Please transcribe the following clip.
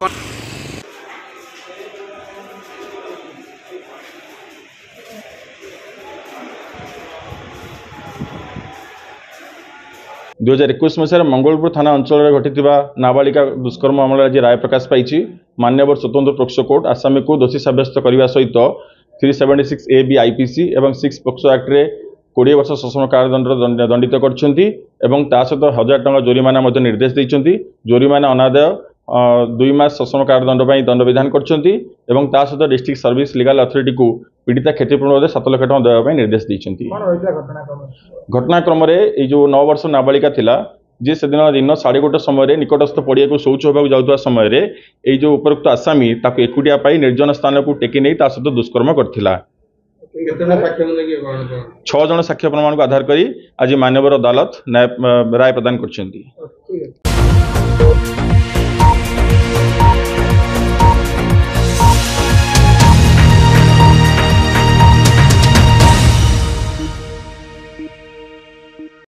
दुई 2021 मसीह मंगलपुर थाना अंचल घटी नाबालिका दुष्कर्म मामला आज राय प्रकाश पाई मान्यवर स्वतंत्र पोक्सो कोर्ट आसामी को दोषी सब्यस्त करने सहित 376AB IPC और 6 पोक्सो एक्ट रे 20 वर्ष सश्रम कारादंड दंडित कर सहित 1000 टंका जोरिमाना निर्देश देते जोरिमाना अनादाय 2 मास सश्रम कारादंड दंड विधान कर सहित डिस्ट्रिक्ट सर्विस लीगल अथॉरिटी को पीड़िता क्षतिपूर्ण 7 लाख टंका देवाई निर्देश देते। घटनाक्रम जो 9 वर्ष नाबालिका थिला जे से दिन 1:30 समय निकटस्थ पड़िया को शौच होगा जाऊा समय जो उपरोक्त आसामी ताको एकुटिया पाई निर्जन स्थान को टेकी नहीं सहित दुष्कर्म करथिला। 6 जन साक्ष्य प्रमाण को आधार करी आज मानवर अदालत राय प्रदान कर।